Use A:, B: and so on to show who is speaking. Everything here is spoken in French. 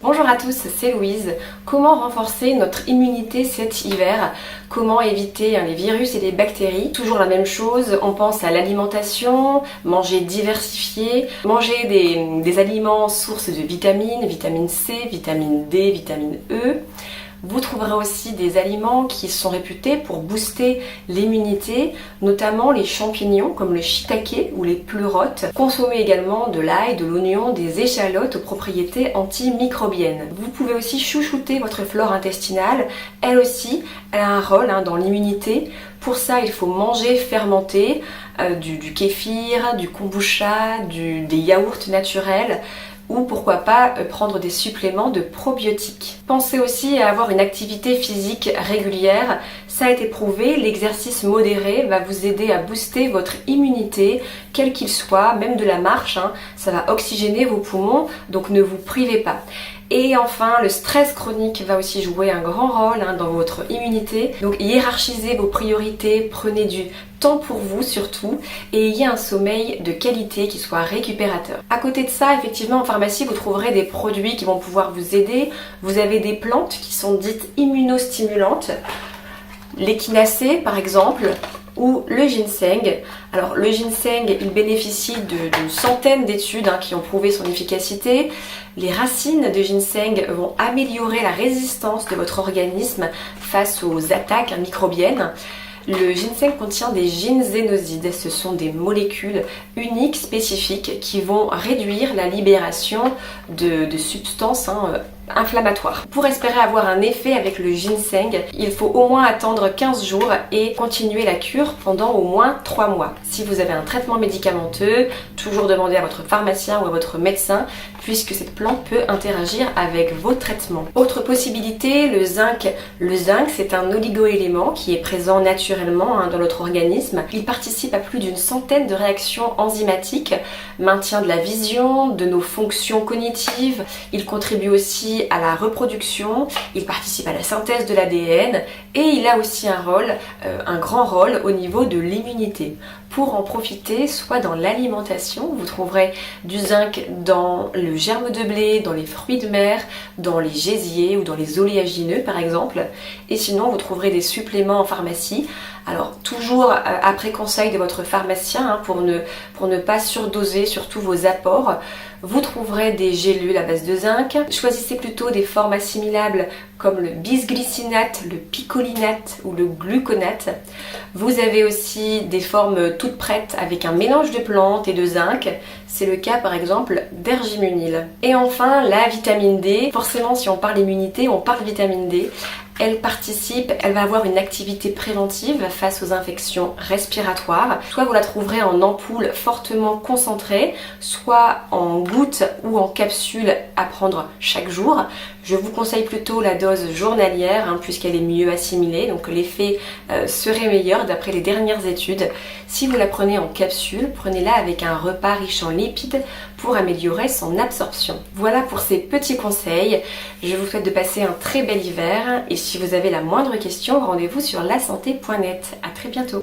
A: Bonjour à tous, c'est Louise. Comment renforcer notre immunité cet hiver? Comment éviter les virus et les bactéries? Toujours la même chose, on pense à l'alimentation, manger diversifié, manger des aliments sources de vitamines, vitamine C, vitamine D, vitamine E. Vous trouverez aussi des aliments qui sont réputés pour booster l'immunité, notamment les champignons comme le shiitake ou les pleurotes. Consommez également de l'ail, de l'oignon, des échalotes aux propriétés antimicrobiennes. Vous pouvez aussi chouchouter votre flore intestinale. Elle aussi, elle a un rôle dans l'immunité. Pour ça, il faut manger fermenté, du kéfir, du kombucha, des yaourts naturels, ou pourquoi pas prendre des suppléments de probiotiques. Pensez aussi à avoir une activité physique régulière. Ça a été prouvé, l'exercice modéré va vous aider à booster votre immunité, quel qu'il soit, même de la marche, ça va oxygéner vos poumons, donc ne vous privez pas. Et enfin, le stress chronique va aussi jouer un grand rôle dans votre immunité. Donc hiérarchisez vos priorités, prenez du temps pour vous surtout et ayez un sommeil de qualité qui soit récupérateur. À côté de ça, effectivement, en pharmacie, vous trouverez des produits qui vont pouvoir vous aider. Vous avez des plantes qui sont dites immunostimulantes. L'échinacée par exemple, ou le ginseng. Alors le ginseng, il bénéficie d'une centaine d'études qui ont prouvé son efficacité. Les racines de ginseng vont améliorer la résistance de votre organisme face aux attaques microbiennes. Le ginseng contient des ginsénosides, ce sont des molécules uniques, spécifiques, qui vont réduire la libération de substances inflammatoires. Pour espérer avoir un effet avec le ginseng, il faut au moins attendre 15 jours et continuer la cure pendant au moins 3 mois. Si vous avez un traitement médicamenteux, toujours demander à votre pharmacien ou à votre médecin, puisque cette plante peut interagir avec vos traitements. Autre possibilité, le zinc. Le zinc, c'est un oligoélément qui est présent naturellement dans notre organisme. Il participe à plus d'une centaine de réactions enzymatiques, maintien de la vision, de nos fonctions cognitives. Il contribue aussi à la reproduction, il participe à la synthèse de l'ADN et il a aussi un grand rôle au niveau de l'immunité. Pour en profiter, soit dans l'alimentation, vous trouverez du zinc dans le germe de blé, dans les fruits de mer, dans les gésiers ou dans les oléagineux par exemple. Et sinon, vous trouverez des suppléments en pharmacie. Alors toujours après conseil de votre pharmacien pour ne pas surdoser surtout vos apports. Vous trouverez des gélules à base de zinc. Choisissez plutôt des formes assimilables comme le bisglycinate, le picolinate ou le gluconate. Vous avez aussi des formes toutes prêtes avec un mélange de plantes et de zinc. C'est le cas par exemple d'Ergimunil. Et enfin la vitamine D. Forcément si on parle immunité, on parle vitamine D. Elle va avoir une activité préventive face aux infections respiratoires. Soit vous la trouverez en ampoule fortement concentrée, soit en gouttes ou en capsule à prendre chaque jour. Je vous conseille plutôt la dose journalière puisqu'elle est mieux assimilée, donc l'effet serait meilleur d'après les dernières études. Si vous la prenez en capsule, prenez-la avec un repas riche en lipides pour améliorer son absorption. Voilà pour ces petits conseils. Je vous souhaite de passer un très bel hiver et si vous avez la moindre question, rendez-vous sur lasanté.net. À très bientôt.